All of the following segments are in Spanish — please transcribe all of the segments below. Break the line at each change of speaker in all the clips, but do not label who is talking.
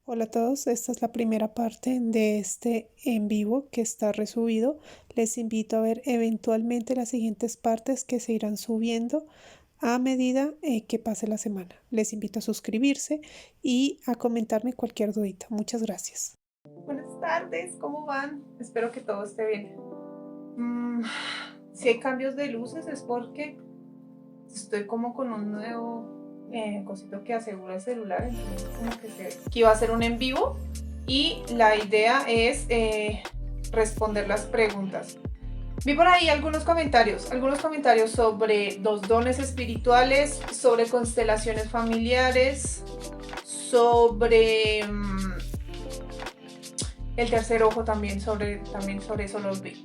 Hola a todos, esta es la primera parte de este en vivo que está resubido. Les invito a ver eventualmente las siguientes partes que se irán subiendo a medida que pase la semana. Les invito a suscribirse y a comentarme cualquier dudita. Muchas gracias.
Buenas tardes, ¿cómo van? Espero que todo esté bien. Si hay cambios de luces es porque estoy como con un nuevo cosito que asegura el celular, entonces como que se ve que iba a hacer un en vivo y la idea es responder las preguntas. Vi por ahí algunos comentarios sobre los dones espirituales, sobre constelaciones familiares, sobre el tercer ojo también sobre eso los vi.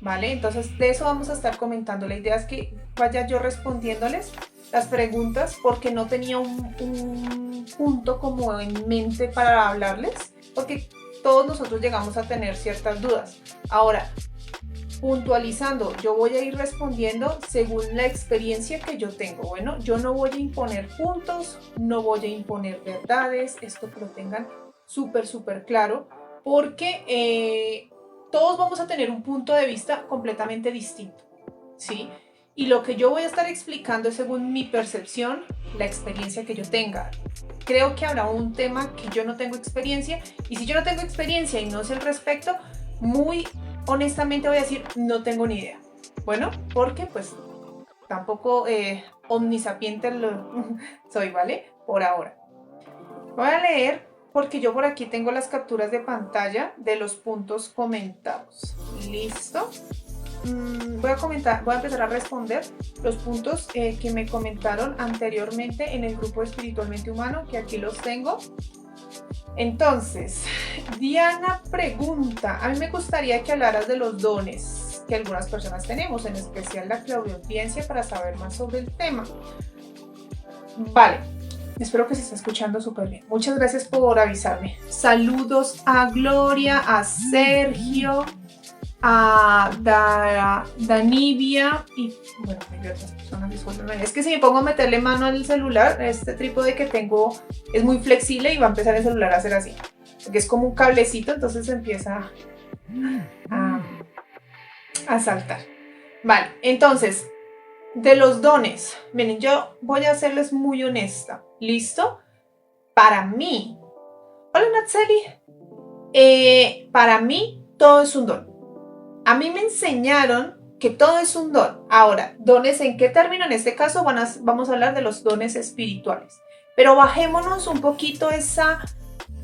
¿Vale? Entonces de eso vamos a estar comentando. La idea es que vaya yo respondiéndoles las preguntas porque no tenía un punto como en mente para hablarles, porque todos nosotros llegamos a tener ciertas dudas. Ahora, puntualizando, yo voy a ir respondiendo según la experiencia que yo tengo. Bueno, yo no voy a imponer puntos, no voy a imponer verdades, esto que lo tengan súper claro, porque todos vamos a tener un punto de vista completamente distinto, ¿sí? Y lo que yo voy a estar explicando es según mi percepción, la experiencia que yo tenga. Creo que habrá un tema que yo no tengo experiencia, y si yo no tengo experiencia y no sé al respecto, muy honestamente voy a decir, no tengo ni idea. Bueno, porque pues tampoco omnisapiente soy, ¿vale? Por ahora. Voy a leer porque yo por aquí tengo las capturas de pantalla de los puntos comentados. ¿Listo? Voy a empezar a responder los puntos que me comentaron anteriormente en el grupo Espiritualmente Humano, que aquí los tengo. Entonces, Diana pregunta, a mí me gustaría que hablaras de los dones que algunas personas tenemos, en especial la clariaudiencia, para saber más sobre el tema. Vale, espero que se esté escuchando súper bien. Muchas gracias por avisarme. Saludos a Gloria, a Sergio, a Danivia y bueno, hay otras personas, discúlpenme. Es que si me pongo a meterle mano al celular, este trípode que tengo es muy flexible y va a empezar el celular a hacer así. Porque es como un cablecito, entonces empieza a, a saltar. Vale, entonces, de los dones, miren, yo voy a serles muy honesta. ¿Listo? Para mí, hola Natseli, para mí todo es un don. A mí me enseñaron que todo es un don. Ahora, ¿dones en qué término? En este caso vamos a hablar de los dones espirituales. Pero bajémonos un poquito esa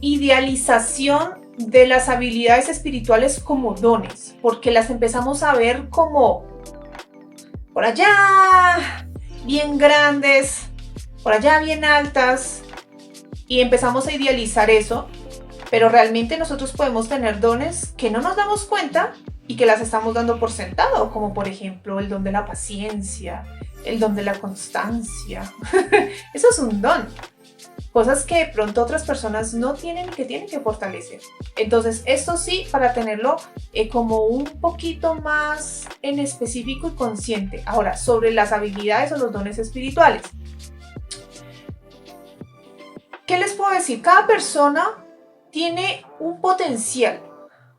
idealización de las habilidades espirituales como dones, porque las empezamos a ver como por allá, bien grandes, por allá bien altas, y empezamos a idealizar eso, pero realmente nosotros podemos tener dones que no nos damos cuenta y que las estamos dando por sentado, como por ejemplo el don de la paciencia, el don de la constancia. Eso es un don. Cosas que de pronto otras personas no tienen y que tienen que fortalecer. Entonces, esto sí, para tenerlo como un poquito más en específico y consciente. Ahora, sobre las habilidades o los dones espirituales. ¿Qué les puedo decir? Cada persona tiene un potencial.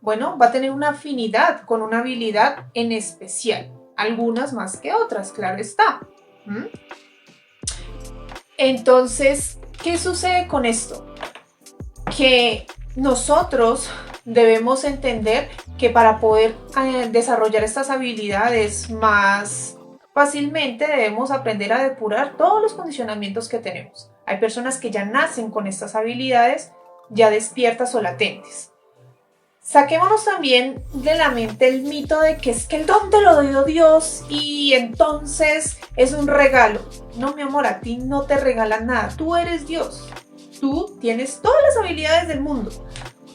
Bueno, va a tener una afinidad con una habilidad en especial. Algunas más que otras, claro está. Entonces, ¿qué sucede con esto? Que nosotros debemos entender que para poder desarrollar estas habilidades más fácilmente debemos aprender a depurar todos los condicionamientos que tenemos. Hay personas que ya nacen con estas habilidades ya despiertas o latentes. Saquémonos también de la mente el mito de que es que el don te lo dio Dios y entonces es un regalo. No, mi amor, a ti no te regalan nada. Tú eres Dios. Tú tienes todas las habilidades del mundo.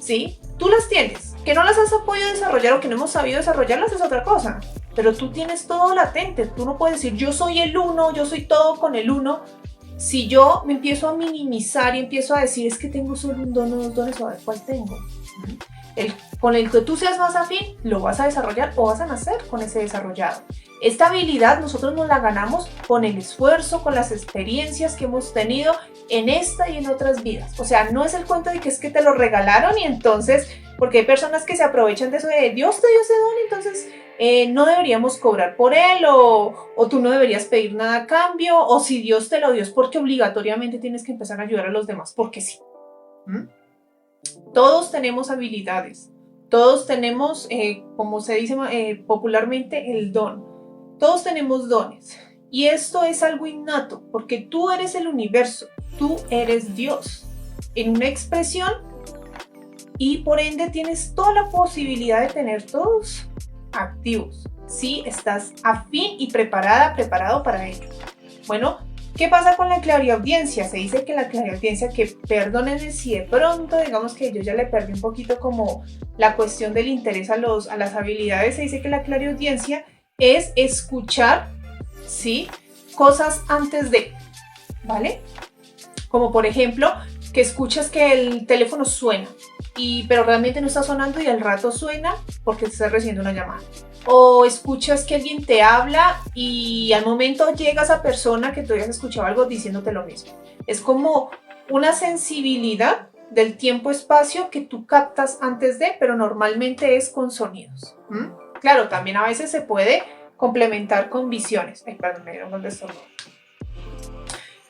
¿Sí? Tú las tienes. Que no las has podido desarrollar o que no hemos sabido desarrollarlas es otra cosa. Pero tú tienes todo latente. Tú no puedes decir yo soy el uno, yo soy todo con el uno. Si yo me empiezo a minimizar y empiezo a decir es que tengo solo un don o dos dones, a ver cuál tengo. con el que tú seas más afín, lo vas a desarrollar o vas a nacer con ese desarrollado. Esta habilidad nosotros nos la ganamos con el esfuerzo, con las experiencias que hemos tenido en esta y en otras vidas. O sea, no es el cuento de que es que te lo regalaron y entonces, porque hay personas que se aprovechan de eso de Dios te dio ese don, entonces no deberíamos cobrar por él o tú no deberías pedir nada a cambio, o si Dios te lo dio es porque obligatoriamente tienes que empezar a ayudar a los demás, porque sí. Todos tenemos habilidades, todos tenemos, como se dice popularmente, el don. Todos tenemos dones y esto es algo innato porque tú eres el universo, tú eres Dios en una expresión y por ende tienes toda la posibilidad de tener todos activos si estás afín y preparado para ello. Bueno, ¿qué pasa con la clariaudiencia? Se dice que la clariaudiencia, que perdónenme si de pronto digamos que yo ya le perdí un poquito como la cuestión del interés a las habilidades, se dice que la clariaudiencia es escuchar, ¿sí?, cosas antes de, ¿vale? Como por ejemplo, que escuchas que el teléfono suena, pero realmente no está sonando y al rato suena porque te está recibiendo una llamada. O escuchas que alguien te habla y al momento llega esa persona que tú habías escuchado algo diciéndote lo mismo. Es como una sensibilidad del tiempo-espacio que tú captas antes de, pero normalmente es con sonidos. Claro, también a veces se puede complementar con visiones. Ay, perdón, me dieron un estornudo.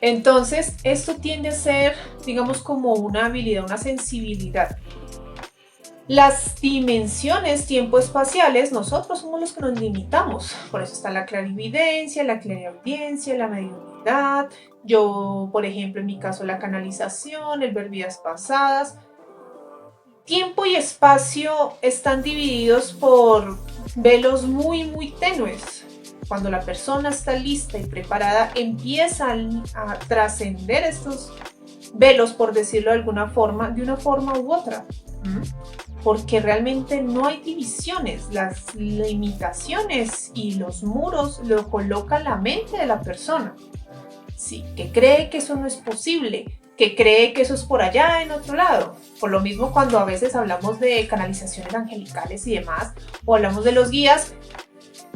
Entonces, esto tiende a ser, digamos, como una habilidad, una sensibilidad. Las dimensiones tiempo-espaciales, nosotros somos los que nos limitamos. Por eso está la clarividencia, la clariaudiencia, la mediunidad. Yo, por ejemplo, en mi caso, la canalización, el ver vidas pasadas. Tiempo y espacio están divididos por velos muy, muy tenues. Cuando la persona está lista y preparada, empiezan a trascender estos velos, por decirlo de una forma u otra. Porque realmente no hay divisiones, las limitaciones y los muros lo coloca la mente de la persona. Sí, que cree que eso no es posible, que cree que eso es por allá en otro lado. Por lo mismo cuando a veces hablamos de canalizaciones angelicales y demás, o hablamos de los guías,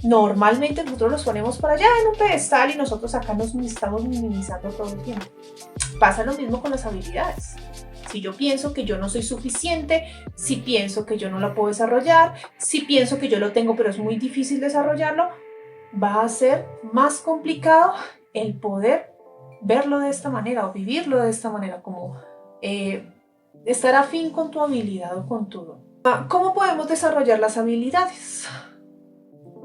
normalmente nosotros los ponemos por allá en un pedestal y nosotros acá nos estamos minimizando todo el tiempo. Pasa lo mismo con las habilidades. Si yo pienso que yo no soy suficiente, si pienso que yo no la puedo desarrollar, si pienso que yo lo tengo pero es muy difícil desarrollarlo, va a ser más complicado el poder verlo de esta manera o vivirlo de esta manera, como estar afín con tu habilidad o con tu don. ¿Cómo podemos desarrollar las habilidades?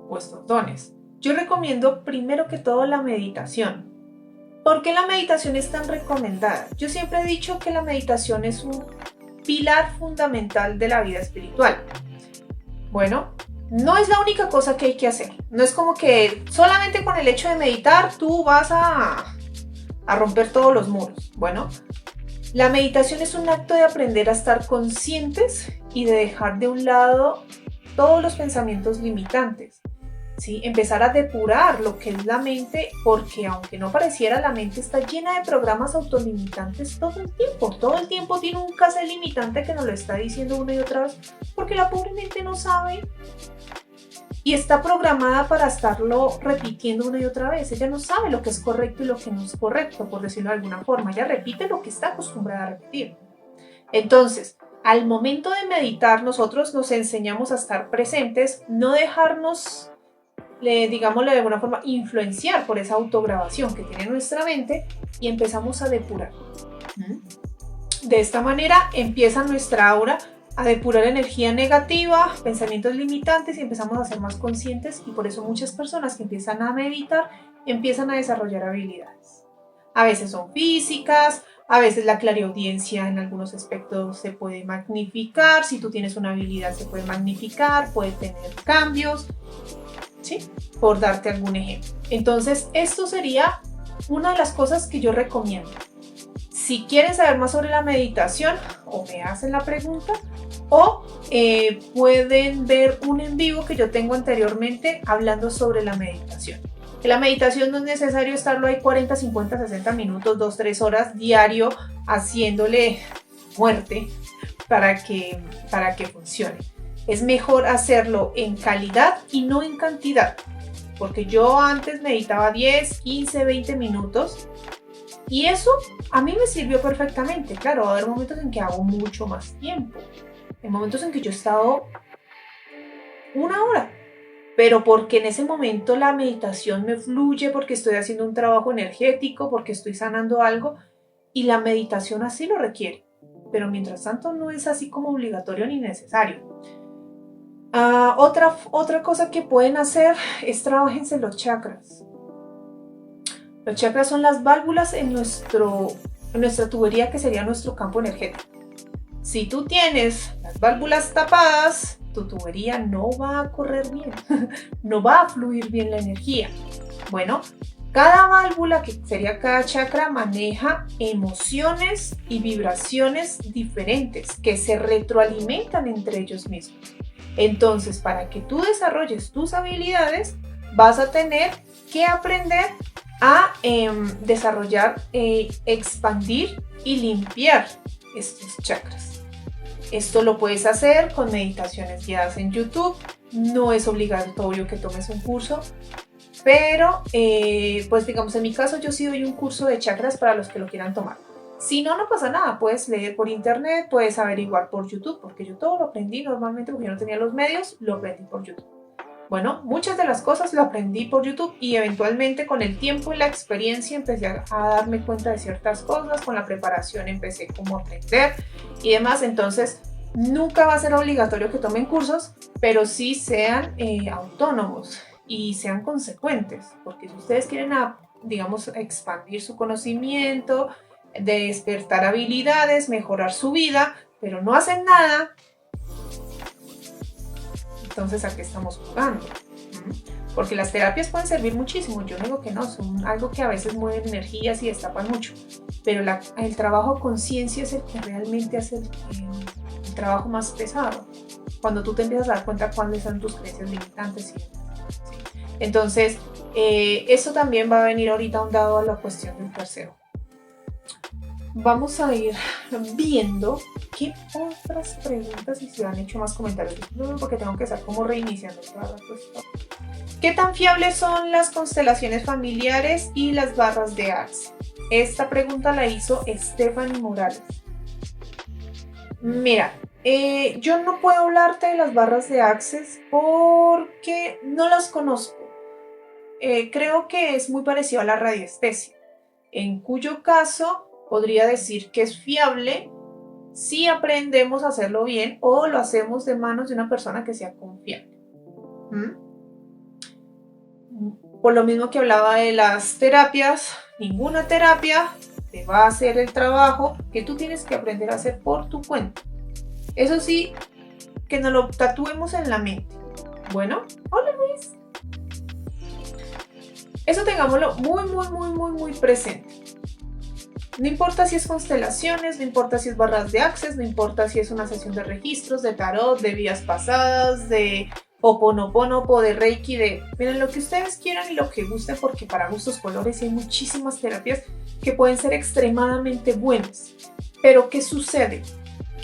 Vuestros dones. Yo recomiendo primero que todo la meditación. ¿Por qué la meditación es tan recomendada? Yo siempre he dicho que la meditación es un pilar fundamental de la vida espiritual. Bueno, no es la única cosa que hay que hacer. No es como que solamente con el hecho de meditar tú vas a romper todos los muros. Bueno, la meditación es un acto de aprender a estar conscientes y de dejar de un lado todos los pensamientos limitantes. ¿Sí? Empezar a depurar lo que es la mente, porque aunque no pareciera, la mente está llena de programas autolimitantes todo el tiempo tiene un caso limitante que nos lo está diciendo una y otra vez, porque la pobre mente no sabe y está programada para estarlo repitiendo una y otra vez. Ella no sabe lo que es correcto y lo que no es correcto, por decirlo de alguna forma. Ella repite lo que está acostumbrada a repetir. Entonces, al momento de meditar, nosotros nos enseñamos a estar presentes, no dejarnos, digámosle de alguna forma, influenciar por esa autograbación que tiene nuestra mente, y empezamos a depurar. De esta manera empieza nuestra aura a depurar energía negativa, pensamientos limitantes, y empezamos a ser más conscientes, y por eso muchas personas que empiezan a meditar empiezan a desarrollar habilidades. A veces son físicas, a veces la clariaudiencia en algunos aspectos se puede magnificar. Si tú tienes una habilidad se puede magnificar, puede tener cambios, ¿sí? Por darte algún ejemplo. Entonces, esto sería una de las cosas que yo recomiendo. Si quieren saber más sobre la meditación, o me hacen la pregunta, o pueden ver un en vivo que yo tengo anteriormente hablando sobre la meditación. Que la meditación no es necesario estarlo ahí 40, 50, 60 minutos, 2, 3 horas diario haciéndole muerte, para que funcione. Es mejor hacerlo en calidad y no en cantidad, porque yo antes meditaba 10, 15, 20 minutos y eso a mí me sirvió perfectamente. Claro, va a haber momentos en que hago mucho más tiempo, en momentos en que yo he estado 1 hora, pero porque en ese momento la meditación me fluye, porque estoy haciendo un trabajo energético, porque estoy sanando algo y la meditación así lo requiere. Pero mientras tanto no es así como obligatorio ni necesario. Otra cosa que pueden hacer es trabajense los chakras. Los chakras son las válvulas en nuestra tubería, que sería nuestro campo energético. Si tú tienes las válvulas tapadas, tu tubería no va a correr bien, no va a fluir bien la energía. Bueno, cada válvula, que sería cada chakra, maneja emociones y vibraciones diferentes que se retroalimentan entre ellos mismos. Entonces, para que tú desarrolles tus habilidades, vas a tener que aprender a desarrollar, expandir y limpiar estos chakras. Esto lo puedes hacer con meditaciones guiadas en YouTube. No es obligatorio que tomes un curso, pero pues digamos, en mi caso yo sí doy un curso de chakras para los que lo quieran tomar. Si no, no pasa nada, puedes leer por internet, puedes averiguar por YouTube, porque yo todo lo aprendí normalmente, porque yo no tenía los medios, lo aprendí por YouTube. Bueno, muchas de las cosas lo aprendí por YouTube y eventualmente con el tiempo y la experiencia empecé a darme cuenta de ciertas cosas, con la preparación empecé como a aprender y demás. Entonces nunca va a ser obligatorio que tomen cursos, pero sí sean autónomos y sean consecuentes, porque si ustedes quieren, digamos, expandir su conocimiento, despertar habilidades, mejorar su vida, pero no hacen nada, entonces ¿a qué estamos jugando? Porque las terapias pueden servir muchísimo, yo no digo que no, son algo que a veces mueven energías y destapan mucho, pero el trabajo conciencia es el que realmente hace el trabajo más pesado, cuando tú te empiezas a dar cuenta cuáles son tus creencias limitantes. ¿Sí? Entonces, eso también va a venir ahorita ahondado a la cuestión del tercero. Vamos a ir viendo qué otras preguntas y se han hecho más comentarios, porque tengo que estar como reiniciando toda la cuestión. ¿Qué tan fiables son las constelaciones familiares y las barras de Access? Esta pregunta la hizo Stephanie Morales. Mira, yo no puedo hablarte de las barras de Access porque no las conozco. Creo que es muy parecido a la radiestesia, en cuyo caso podría decir que es fiable si aprendemos a hacerlo bien o lo hacemos de manos de una persona que sea confiable. Por lo mismo que hablaba de las terapias, ninguna terapia te va a hacer el trabajo que tú tienes que aprender a hacer por tu cuenta. Eso sí, que nos lo tatuemos en la mente. Bueno, hola Luis. Eso tengámoslo muy presente. No importa si es constelaciones, no importa si es barras de Access, no importa si es una sesión de registros, de tarot, de vidas pasadas, de Ho'oponopono, de Reiki, miren, lo que ustedes quieran y lo que gusten, porque para gustos colores hay muchísimas terapias que pueden ser extremadamente buenas. Pero ¿qué sucede?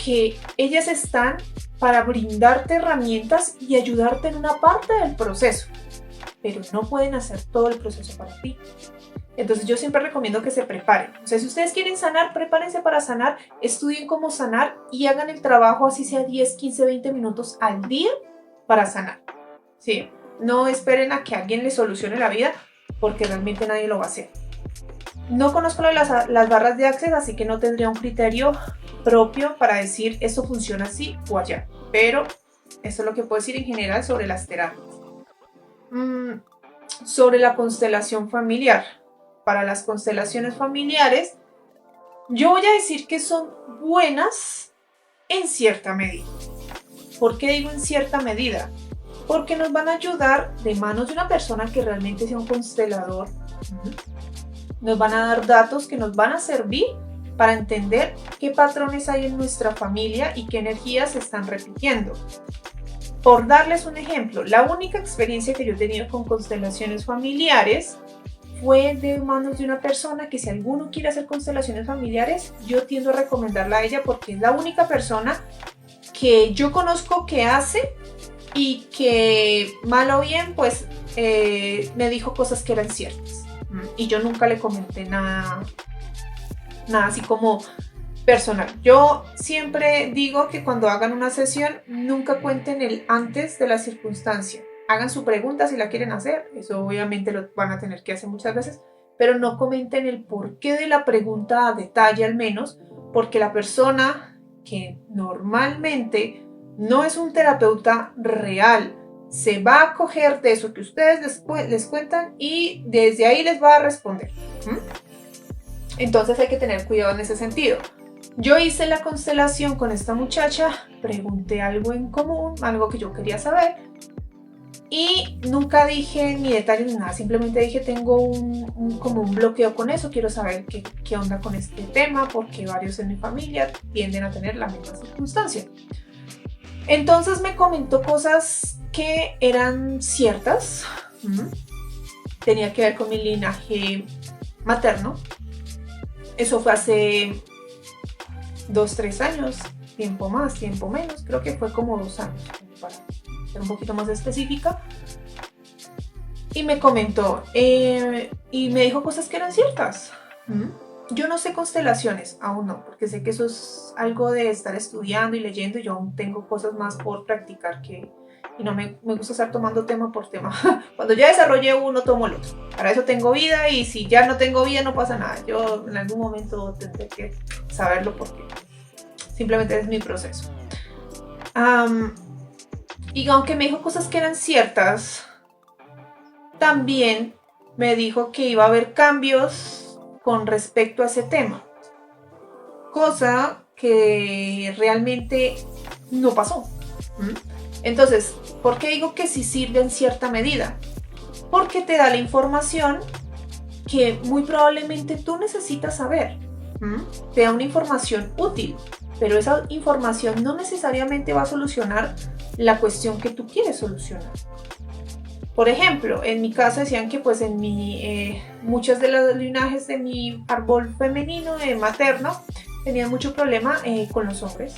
Que ellas están para brindarte herramientas y ayudarte en una parte del proceso, pero no pueden hacer todo el proceso para ti. Entonces yo siempre recomiendo que se preparen. O sea, si ustedes quieren sanar, prepárense para sanar, estudien cómo sanar y hagan el trabajo, así sea 10, 15, 20 minutos al día para sanar. ¿Sí? No esperen a que alguien les solucione la vida, porque realmente nadie lo va a hacer. No conozco las barras de Access, así que no tendría un criterio propio para decir esto funciona así o allá. Pero eso es lo que puedo decir en general sobre las terapias. Sobre la constelación familiar. Para las constelaciones familiares, yo voy a decir que son buenas en cierta medida. ¿Por qué digo en cierta medida? Porque nos van a ayudar de manos de una persona que realmente sea un constelador. Nos van a dar datos que nos van a servir para entender qué patrones hay en nuestra familia y qué energías se están repitiendo. Por darles un ejemplo, la única experiencia que yo he tenido con constelaciones familiares fue de manos de una persona que si alguno quiere hacer constelaciones familiares, yo tiendo a recomendarla a ella porque es la única persona que yo conozco que hace y que mal o bien pues me dijo cosas que eran ciertas. Y yo nunca le comenté nada así como personal. Yo siempre digo que cuando hagan una sesión nunca cuenten el antes de la circunstancia. Hagan su pregunta si la quieren hacer, eso obviamente lo van a tener que hacer muchas veces, pero no comenten el porqué de la pregunta a detalle al menos, porque la persona que normalmente no es un terapeuta real se va a coger de eso que ustedes les cuentan y desde ahí les va a responder. Entonces hay que tener cuidado en ese sentido. Yo hice la constelación con esta muchacha, pregunté algo en común, algo que yo quería saber y nunca dije ni detalles ni nada, simplemente dije tengo como un bloqueo con eso, quiero saber qué onda con este tema porque varios en mi familia tienden a tener la misma circunstancia. Entonces me comentó cosas que eran ciertas, tenía que ver con mi linaje materno. Eso fue hace 2-3 años, tiempo más, tiempo menos, creo que fue como 2 años, para ser un poquito más específica. Y me comentó, y me dijo cosas que eran ciertas. Yo no sé constelaciones, aún no, porque sé que eso es algo de estar estudiando y leyendo, y yo aún tengo cosas más por practicar y no me gusta estar tomando tema por tema. Cuando ya desarrollé uno, tomo el otro. Para eso tengo vida y si ya no tengo vida no pasa nada. Yo en algún momento tendré que saberlo porque simplemente es mi proceso. Y aunque me dijo cosas que eran ciertas, también me dijo que iba a haber cambios con respecto a ese tema. Cosa que realmente no pasó. Entonces, ¿por qué digo que sí sirve en cierta medida? Porque te da la información que muy probablemente tú necesitas saber. Te da una información útil, pero esa información no necesariamente va a solucionar la cuestión que tú quieres solucionar. Por ejemplo, en mi caso decían que pues en muchos de los linajes de mi árbol femenino, materno, tenían mucho problema con los hombres.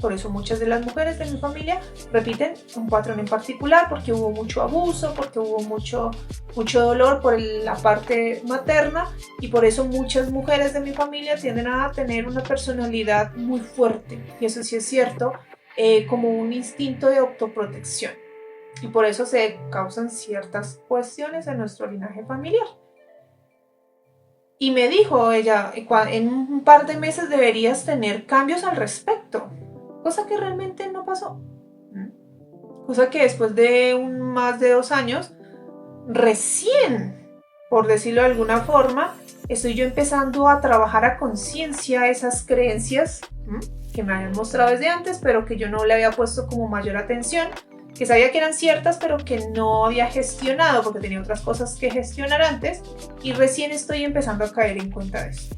Por eso muchas de las mujeres de mi familia repiten un patrón en particular, porque hubo mucho abuso, porque hubo mucho dolor por la parte materna, y por eso muchas mujeres de mi familia tienden a tener una personalidad muy fuerte, y eso sí es cierto, como un instinto de autoprotección, y por eso se causan ciertas cuestiones en nuestro linaje familiar. Y me dijo ella, en un par de meses deberías tener cambios al respecto. Cosa que realmente no pasó. Cosa que después de más de 2 años, recién, por decirlo de alguna forma, estoy yo empezando a trabajar a conciencia esas creencias que me habían mostrado desde antes, pero que yo no le había puesto como mayor atención, que sabía que eran ciertas, pero que no había gestionado porque tenía otras cosas que gestionar antes, y recién estoy empezando a caer en cuenta de eso.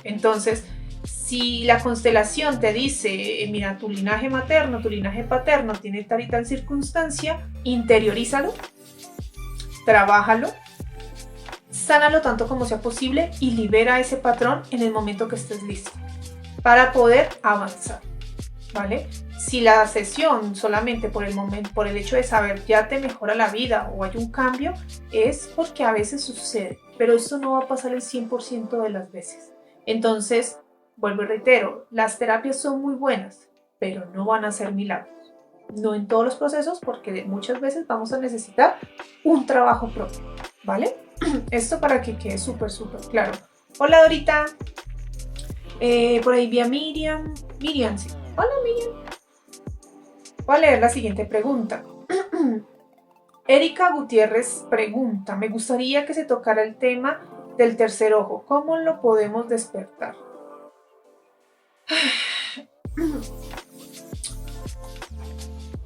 Entonces, si la constelación te dice, mira, tu linaje materno, tu linaje paterno tiene tal y tal circunstancia, interiorízalo, trabájalo, sánalo tanto como sea posible y libera ese patrón en el momento que estés listo para poder avanzar, ¿vale? Si la sesión solamente por el hecho de saber ya te mejora la vida o hay un cambio, es porque a veces sucede, pero eso no va a pasar el 100% de las veces. Entonces, vuelvo y reitero, las terapias son muy buenas, pero no van a ser milagros. No en todos los procesos, porque muchas veces vamos a necesitar un trabajo propio, ¿vale? Esto para que quede súper claro. Hola Dorita, por ahí vi a Miriam, sí. Hola Miriam. Voy a leer la siguiente pregunta. Erika Gutiérrez pregunta, me gustaría que se tocara el tema del tercer ojo, ¿cómo lo podemos despertar?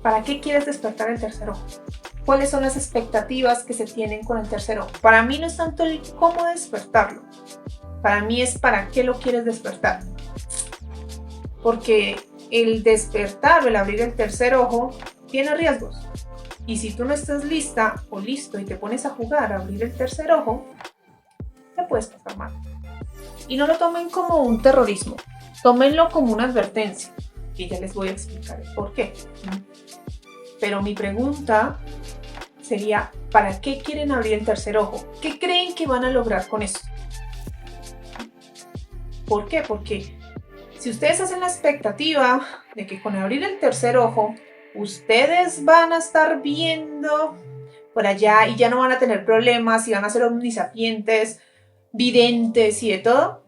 ¿Para qué quieres despertar el tercer ojo? ¿Cuáles son las expectativas que se tienen con el tercer ojo? Para mí no es tanto el cómo despertarlo, para mí es para qué lo quieres despertar. Porque el despertar o el abrir el tercer ojo tiene riesgos. Y si tú no estás lista o listo y te pones a jugar a abrir el tercer ojo, puedes pasar mal. Y no lo tomen como un terrorismo, tómenlo como una advertencia. Y ya les voy a explicar el por qué. Pero mi pregunta sería, ¿para qué quieren abrir el tercer ojo? ¿Qué creen que van a lograr con eso? ¿Por qué? Porque si ustedes hacen la expectativa de que con abrir el tercer ojo, ustedes van a estar viendo por allá y ya no van a tener problemas y van a ser omnisapientes, videntes y de todo.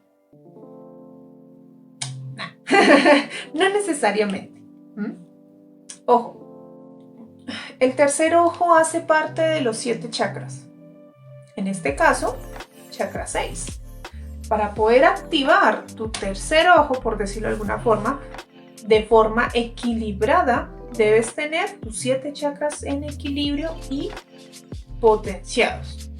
No necesariamente. Ojo, el tercer ojo hace parte de los 7 chakras. En este caso, chakra 6. Para poder activar tu tercer ojo, por decirlo de alguna forma, de forma equilibrada, debes tener tus 7 chakras en equilibrio y potenciados.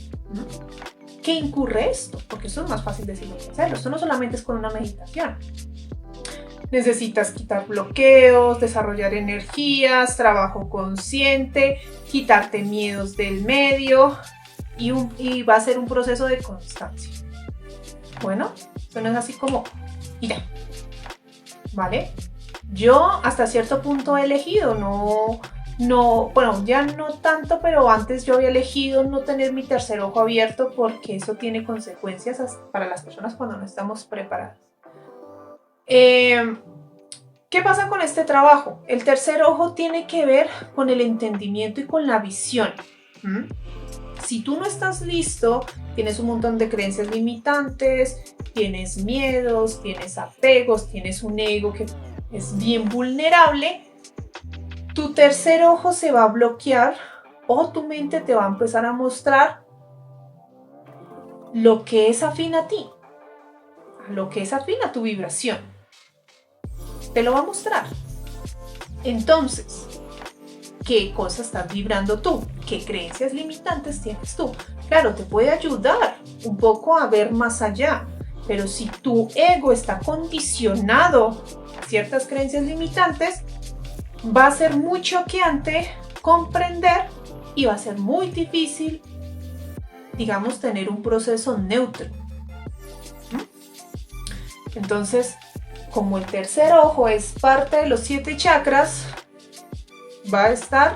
¿Qué incurre esto? Porque esto es más fácil decirlo que hacerlo. Esto no solamente es con una meditación. Necesitas quitar bloqueos, desarrollar energías, trabajo consciente, quitarte miedos del medio y va a ser un proceso de constancia. Bueno, eso no es así como, mira, ¿vale? Yo hasta cierto punto he elegido, bueno, ya no tanto, pero antes yo había elegido no tener mi tercer ojo abierto porque eso tiene consecuencias para las personas cuando no estamos preparadas. ¿Qué pasa con este trabajo? El tercer ojo tiene que ver con el entendimiento y con la visión. Si tú no estás listo, tienes un montón de creencias limitantes, tienes miedos, tienes apegos, tienes un ego que es bien vulnerable, tu tercer ojo se va a bloquear o tu mente te va a empezar a mostrar lo que es afín a ti, lo que es afín a tu vibración. Te lo va a mostrar. Entonces, ¿qué cosa estás vibrando tú? ¿Qué creencias limitantes tienes tú? Claro, te puede ayudar un poco a ver más allá, pero si tu ego está condicionado a ciertas creencias limitantes, va a ser muy choqueante comprender y va a ser muy difícil, digamos, tener un proceso neutro. Entonces, como el tercer ojo es parte de los 7 chakras, va a estar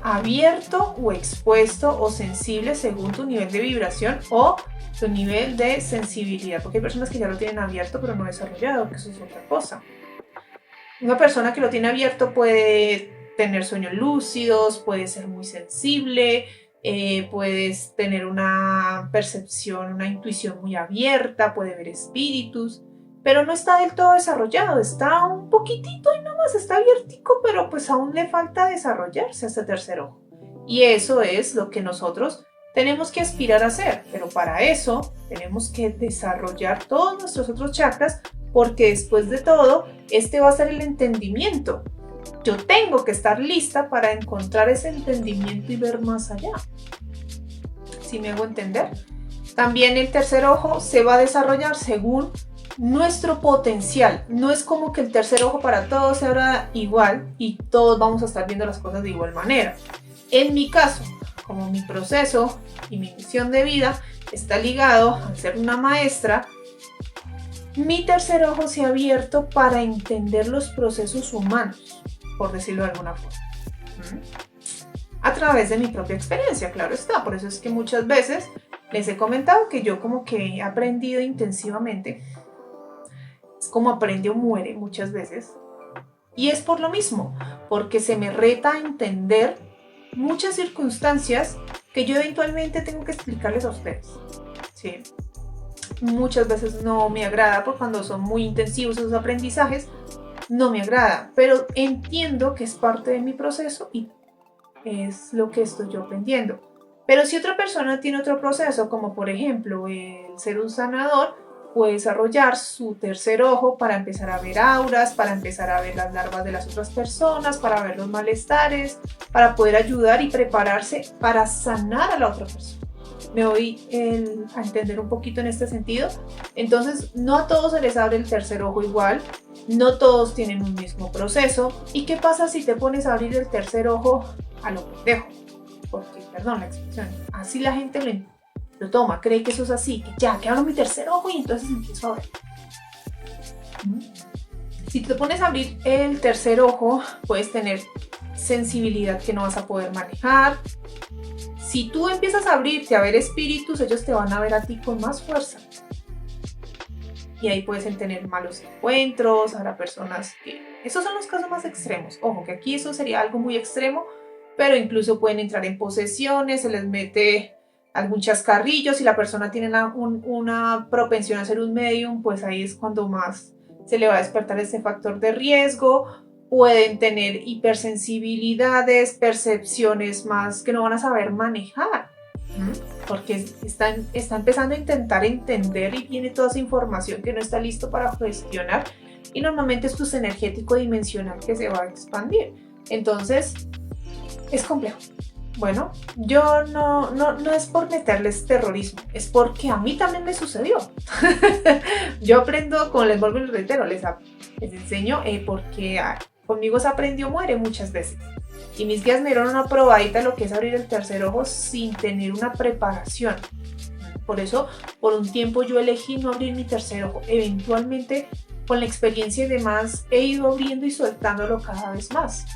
abierto o expuesto o sensible según tu nivel de vibración o tu nivel de sensibilidad, porque hay personas que ya lo tienen abierto pero no desarrollado, que eso es otra cosa. Una persona que lo tiene abierto puede tener sueños lúcidos, puede ser muy sensible, puedes tener una percepción, una intuición muy abierta, puede ver espíritus, pero no está del todo desarrollado, está un poquitito y nomás está abiertico, pero pues aún le falta desarrollarse a ese tercer ojo. Y eso es lo que nosotros tenemos que aspirar a hacer, pero para eso tenemos que desarrollar todos nuestros otros chakras, porque después de todo, este va a ser el entendimiento. Yo tengo que estar lista para encontrar ese entendimiento y ver más allá. ¿Sí me hago entender? También el tercer ojo se va a desarrollar según nuestro potencial. No es como que el tercer ojo para todos sea igual y todos vamos a estar viendo las cosas de igual manera. En mi caso, como mi proceso y mi misión de vida está ligado a ser una maestra, mi tercer ojo se ha abierto para entender los procesos humanos, por decirlo de alguna forma. A través de mi propia experiencia, claro está. Por eso es que muchas veces les he comentado que yo como que he aprendido intensivamente. Es como aprende o muere muchas veces. Y es por lo mismo, porque se me reta a entender muchas circunstancias que yo eventualmente tengo que explicarles a ustedes. ¿Sí? Muchas veces no me agrada, porque cuando son muy intensivos esos aprendizajes, no me agrada, pero entiendo que es parte de mi proceso y es lo que estoy yo aprendiendo. Pero si otra persona tiene otro proceso, como por ejemplo el ser un sanador, puede desarrollar su tercer ojo para empezar a ver auras, para empezar a ver las larvas de las otras personas, para ver los malestares, para poder ayudar y prepararse para sanar a la otra persona. Me voy a entender un poquito en este sentido. Entonces, no a todos se les abre el tercer ojo igual, no todos tienen un mismo proceso. ¿Y qué pasa si te pones a abrir el tercer ojo a lo pendejo? Porque, perdón la expresión, así la gente lo toma, cree que eso es así, que ya, que abro mi tercer ojo y entonces empiezo a ver. Si te pones a abrir el tercer ojo, puedes tener sensibilidad que no vas a poder manejar. Si tú empiezas a abrirte a ver espíritus, ellos te van a ver a ti con más fuerza. Y ahí puedes tener malos encuentros, habrá personas que... Esos son los casos más extremos. Ojo, que aquí eso sería algo muy extremo, pero incluso pueden entrar en posesiones, se les mete algún chascarrillo. Si la persona tiene una propensión a ser un medium, pues ahí es cuando más se le va a despertar este factor de riesgo. Pueden tener hipersensibilidades, percepciones más que no van a saber manejar, porque está empezando a intentar entender y tiene toda esa información que no está listo para gestionar, y normalmente es tu energético dimensional que se va a expandir. Entonces es complejo. Bueno, yo no es por meterles terrorismo, es porque a mí también me sucedió. Yo aprendo, como les vuelvo y les reitero, les enseño porque conmigo se aprendió muere muchas veces. Y mis guías me dieron una probadita de lo que es abrir el tercer ojo sin tener una preparación. Por eso, por un tiempo yo elegí no abrir mi tercer ojo. Eventualmente, con la experiencia y demás, he ido abriendo y soltándolo cada vez más.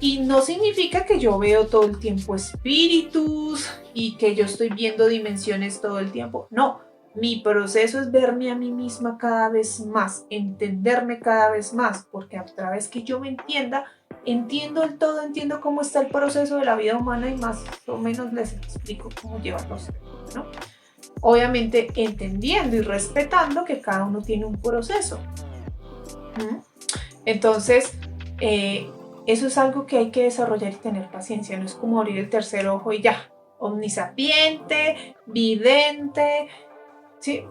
Y no significa que yo veo todo el tiempo espíritus y que yo estoy viendo dimensiones todo el tiempo. No, mi proceso es verme a mí misma cada vez más, entenderme cada vez más, porque a través que yo me entienda, entiendo el todo, entiendo cómo está el proceso de la vida humana y más o menos les explico cómo llevarlo, ¿no? Obviamente entendiendo y respetando que cada uno tiene un proceso. Entonces, eso es algo que hay que desarrollar y tener paciencia. No es como abrir el tercer ojo y ya, omnisapiente, vidente, ¿sí?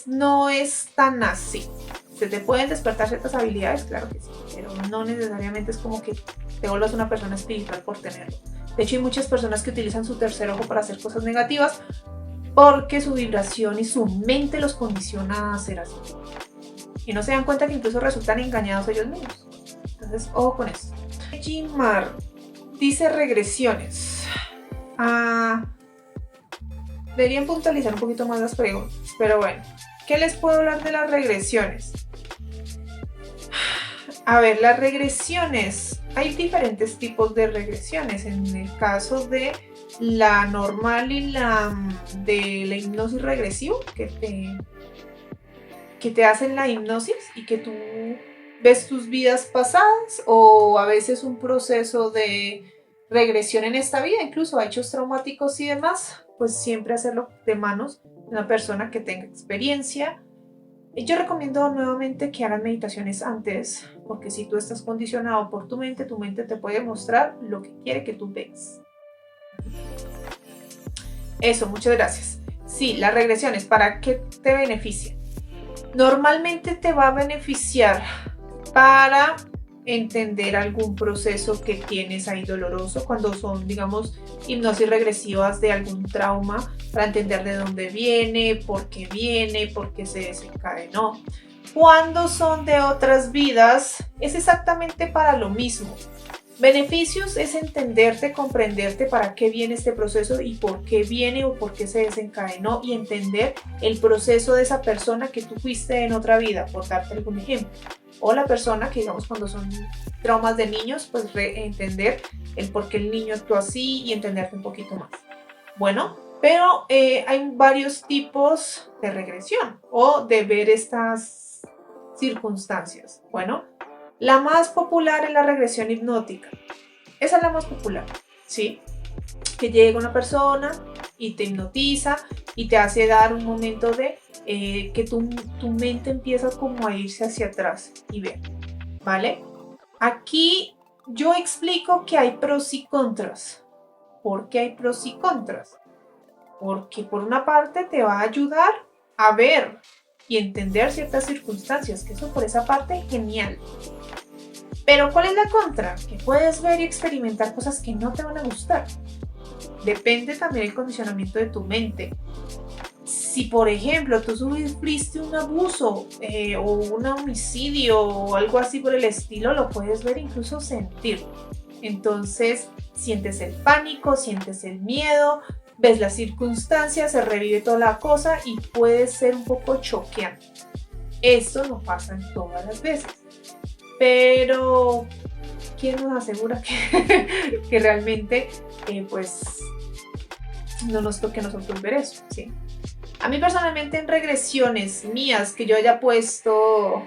No es tan así. ¿Se te pueden despertar ciertas habilidades? Claro que sí, pero no necesariamente es como que te vuelvas una persona espiritual por tenerlo. De hecho, hay muchas personas que utilizan su tercer ojo para hacer cosas negativas porque su vibración y su mente los condiciona a hacer así. Y no se dan cuenta que incluso resultan engañados ellos mismos. Entonces, ojo con eso. Jimar dice regresiones. Deberían puntualizar un poquito más las preguntas, pero bueno, ¿qué les puedo hablar de las regresiones? A ver, las regresiones, hay diferentes tipos de regresiones. En el caso de la normal y de la hipnosis regresiva, que te hacen la hipnosis y que tú ves tus vidas pasadas, o a veces un proceso de regresión en esta vida, incluso a hechos traumáticos y demás, pues siempre hacerlo de manos de una persona que tenga experiencia. Yo recomiendo nuevamente que hagan meditaciones antes, porque si tú estás condicionado por tu mente te puede mostrar lo que quiere que tú veas. Eso, muchas gracias. Sí, las regresiones, ¿para qué te benefician? Normalmente te va a beneficiar para entender algún proceso que tienes ahí doloroso, cuando son, digamos, hipnosis regresivas de algún trauma, para entender de dónde viene, por qué se desencadenó. Cuando son de otras vidas, es exactamente para lo mismo. Beneficios es entenderte, comprenderte para qué viene este proceso y por qué viene o por qué se desencadenó, y entender el proceso de esa persona que tú fuiste en otra vida, por darte algún ejemplo. O la persona que, digamos, cuando son traumas de niños, pues entender el por qué el niño actuó así y entenderte un poquito más. Bueno, pero hay varios tipos de regresión o de ver estas circunstancias. Bueno, la más popular es la regresión hipnótica. Esa es la más popular, ¿sí? Que llega una persona y te hipnotiza y te hace dar un momento de que tu mente empieza como a irse hacia atrás y ver, ¿vale? Aquí yo explico que hay pros y contras. ¿Por qué hay pros y contras? Porque por una parte te va a ayudar a ver y entender ciertas circunstancias, que eso por esa parte genial. Pero ¿cuál es la contra? Que puedes ver y experimentar cosas que no te van a gustar. Depende también del condicionamiento de tu mente. Si, por ejemplo, tú sufriste un abuso o un homicidio o algo así por el estilo, lo puedes ver, incluso sentir. Entonces, sientes el pánico, sientes el miedo, ves las circunstancias, se revive toda la cosa y puede ser un poco choqueante. Esto no pasa en todas las veces, pero ¿quién nos asegura que realmente pues no nos toque a nosotros ver eso? ¿Sí? A mí personalmente en regresiones mías que yo haya puesto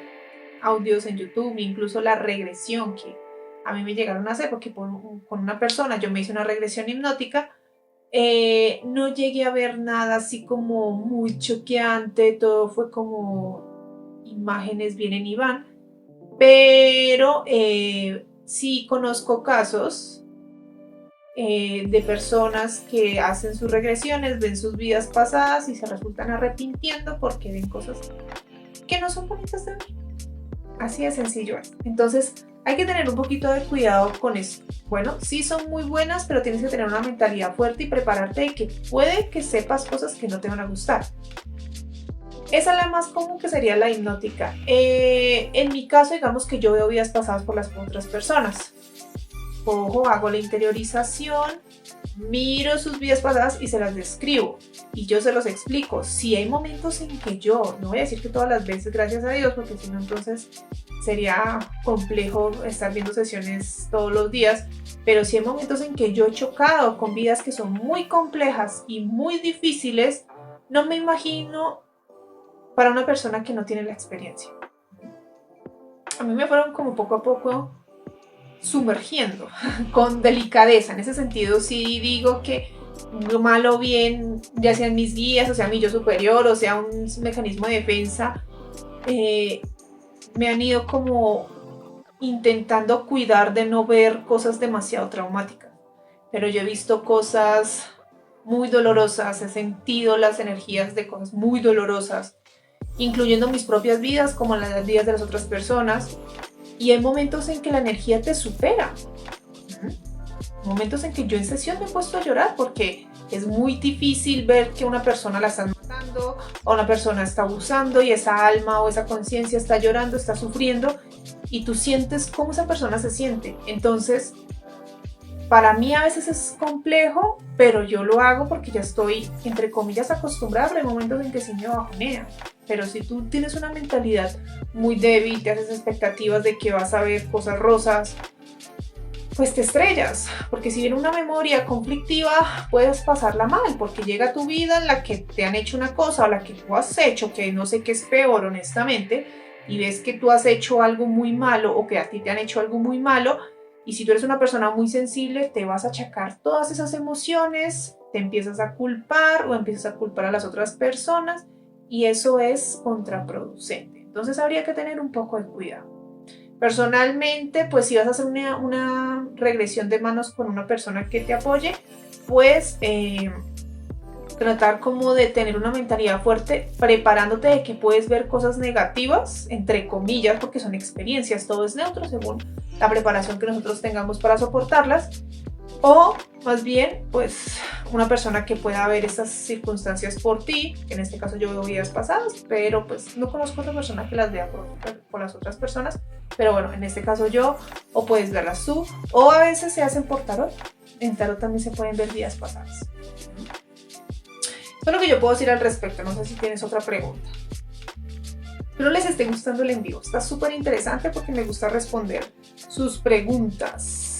audios en YouTube, incluso la regresión que a mí me llegaron a hacer, porque con una persona yo me hice una regresión hipnótica, no llegué a ver nada así como muy choqueante, todo fue como imágenes vienen y van, pero sí conozco casos de personas que hacen sus regresiones, ven sus vidas pasadas y se resultan arrepintiendo porque ven cosas que no son bonitas de ver. Así de sencillo es. Entonces hay que tener un poquito de cuidado con eso. Bueno, sí son muy buenas, pero tienes que tener una mentalidad fuerte y prepararte de que puede que sepas cosas que no te van a gustar. Esa es la más común, que sería la hipnótica. En mi caso, digamos que yo veo vidas pasadas por las otras personas. Ojo, hago la interiorización, miro sus vidas pasadas y se las describo. Y yo se los explico. Si hay momentos en que yo, no voy a decir que todas las veces, gracias a Dios, porque si no entonces sería complejo estar viendo sesiones todos los días, pero si hay momentos en que yo he chocado con vidas que son muy complejas y muy difíciles, no me imagino para una persona que no tiene la experiencia. A mí me fueron como poco a poco sumergiendo con delicadeza. En ese sentido sí digo que mal o bien, ya sean mis guías, o sea mi yo superior, o sea un mecanismo de defensa, me han ido como intentando cuidar de no ver cosas demasiado traumáticas. Pero yo he visto cosas muy dolorosas, he sentido las energías de cosas muy dolorosas, incluyendo mis propias vidas como las vidas de las otras personas. Y hay momentos en que la energía te supera. Momentos en que yo en sesión me he puesto a llorar porque es muy difícil ver que una persona la están matando o una persona está abusando y esa alma o esa conciencia está llorando, está sufriendo y tú sientes cómo esa persona se siente. Entonces, para mí a veces es complejo, pero yo lo hago porque ya estoy, entre comillas, acostumbrada. Hay momentos en que sí me bajonea. Pero si tú tienes una mentalidad muy débil, te haces expectativas de que vas a ver cosas rosas, pues te estrellas. Porque si viene una memoria conflictiva, puedes pasarla mal, porque llega tu vida en la que te han hecho una cosa o la que tú has hecho, que no sé qué es peor honestamente, y ves que tú has hecho algo muy malo o que a ti te han hecho algo muy malo, y si tú eres una persona muy sensible, te vas a achacar todas esas emociones, te empiezas a culpar o empiezas a culpar a las otras personas, y eso es contraproducente. Entonces habría que tener un poco de cuidado. Personalmente, pues si vas a hacer una regresión de manos con una persona que te apoye, pues tratar como de tener una mentalidad fuerte, preparándote de que puedes ver cosas negativas, entre comillas, porque son experiencias, todo es neutro según la preparación que nosotros tengamos para soportarlas, o más bien, pues una persona que pueda ver estas circunstancias por ti, que en este caso yo veo vidas pasadas, pero pues no conozco otra persona que las vea por las otras personas, pero bueno, en este caso yo, o puedes verlas tú, o a veces se hacen por tarot. En tarot también se pueden ver vidas pasadas. Eso es lo que yo puedo decir al respecto, no sé si tienes otra pregunta. Espero les esté gustando el en vivo, está súper interesante porque me gusta responder sus preguntas.